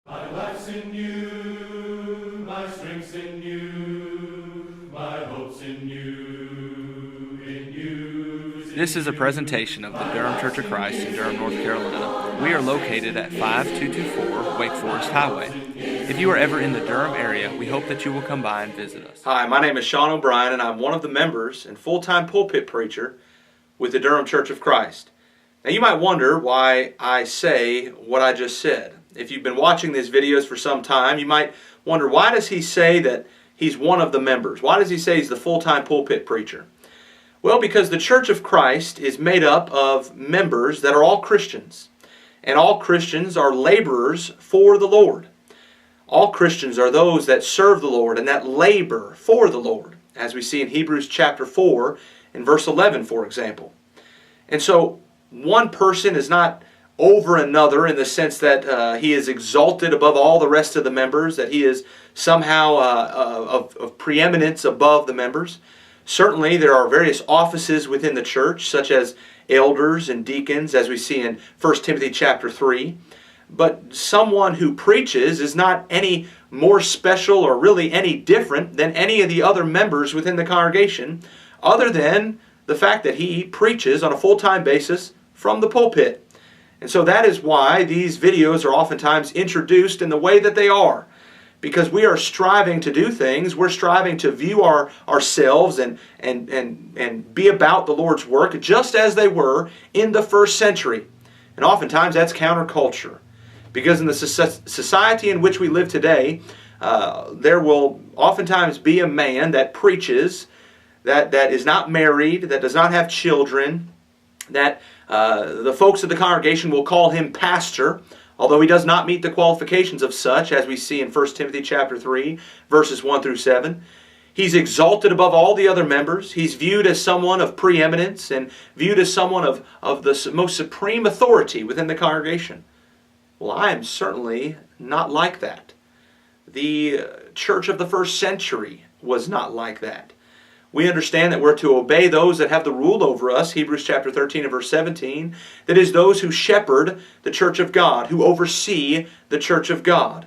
My life's in you, my strength's in you, my hope's in you, in you. This is a presentation of the Durham Church of Christ in Durham, North Carolina. We are located at 5224 Wake Forest Highway. If you are ever in the Durham area, we hope that you will come by and visit us. Hi, my name is Sean O'Brien, and I'm one of the members and full-time pulpit preacher with the Durham Church of Christ. Now, you might wonder why I say what I just said. If you've been watching these videos for some time, you might wonder, why does he say that he's one of the members? Why does he say he's the full-time pulpit preacher? Well, because the Church of Christ is made up of members that are all Christians. And all Christians are laborers for the Lord. All Christians are those that serve the Lord and that labor for the Lord, as we see in Hebrews chapter 4 and verse 11, for example. And so, one person is not over another in the sense that he is exalted above all the rest of the members, that he is somehow of preeminence above the members. Certainly there are various offices within the church, such as elders and deacons, as we see in 1 Timothy chapter 3. But someone who preaches is not any more special or really any different than any of the other members within the congregation, other than the fact that he preaches on a full-time basis from the pulpit. And so that is why these videos are oftentimes introduced in the way that they are. Because we are striving to do things, we're striving to view ourselves and be about the Lord's work just as they were in the first century. And oftentimes that's counterculture. Because in the society in which we live today, there will oftentimes be a man that preaches, that is not married, that does not have children, that the folks of the congregation will call him pastor, although he does not meet the qualifications of such, as we see in 1 Timothy chapter 3, verses 1 through 7. He's exalted above all the other members. He's viewed as someone of preeminence and viewed as someone of the most supreme authority within the congregation. Well, I am certainly not like that. The church of the first century was not like that. We understand that we're to obey those that have the rule over us, Hebrews chapter 13 and verse 17. That is, those who shepherd the church of God, who oversee the church of God,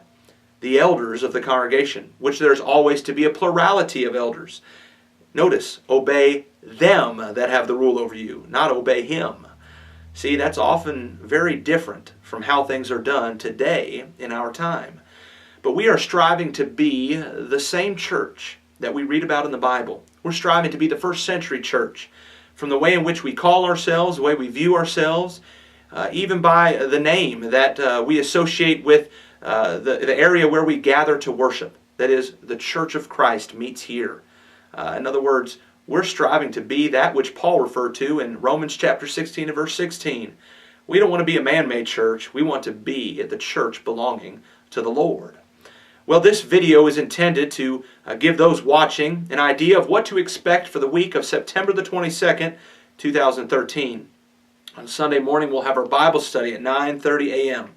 the elders of the congregation, which there's always to be a plurality of elders. Notice, obey them that have the rule over you, not obey him. See, that's often very different from how things are done today in our time. But we are striving to be the same church that we read about in the Bible. We're striving to be the first century church, from the way in which we call ourselves, the way we view ourselves, even by the name that we associate with the area where we gather to worship. That is, the Church of Christ meets here. In other words, we're striving to be that which Paul referred to in Romans chapter 16 and verse 16. We don't want to be a man-made church. We want to be the church belonging to the Lord. Well, this video is intended to give those watching an idea of what to expect for the week of September the 22nd, 2013. On Sunday morning, we'll have our Bible study at 9:30 a.m.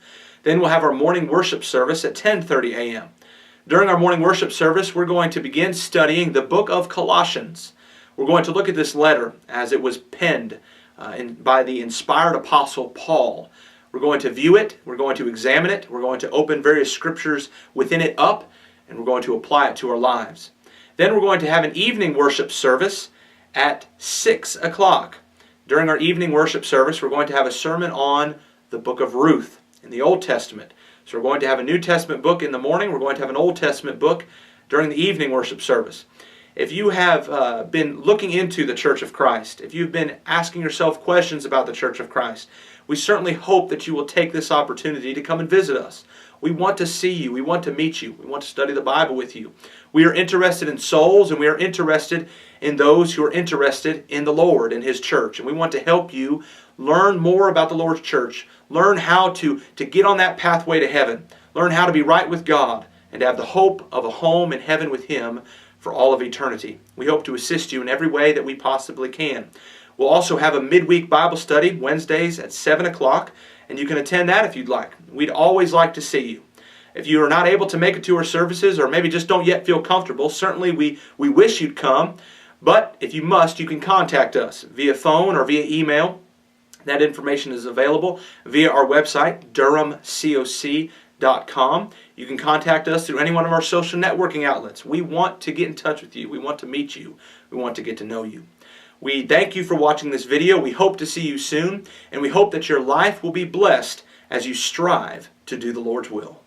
Then we'll have our morning worship service at 10:30 a.m. During our morning worship service, we're going to begin studying the book of Colossians. We're going to look at this letter as it was penned by the inspired apostle Paul. We're going to view it, we're going to examine it, we're going to open various scriptures within it up, and we're going to apply it to our lives. Then we're going to have an evening worship service at 6 o'clock. During our evening worship service, we're going to have a sermon on the book of Ruth in the Old Testament. So we're going to have a New Testament book in the morning, we're going to have an Old Testament book during the evening worship service. If you have been looking into the Church of Christ, if you've been asking yourself questions about the Church of Christ, we certainly hope that you will take this opportunity to come and visit us. We want to see you. We want to meet you. We want to study the Bible with you. We are interested in souls, and we are interested in those who are interested in the Lord and His church. And we want to help you learn more about the Lord's church, learn how to get on that pathway to heaven, learn how to be right with God, and to have the hope of a home in heaven with Him for all of eternity. We hope to assist you in every way that we possibly can. We'll also have a midweek Bible study Wednesdays at 7 o'clock, and you can attend that if you'd like. We'd always like to see you. If you are not able to make it to our services, or maybe just don't yet feel comfortable, certainly we wish you'd come. But if you must, you can contact us via phone or via email. That information is available via our website, durhamcoc.com. durhamchurchofchrist.com. You can contact us through any one of our social networking outlets. We want to get in touch with you. We want to meet you. We want to get to know you. We thank you for watching this video. We hope to see you soon, and we hope that your life will be blessed as you strive to do the Lord's will.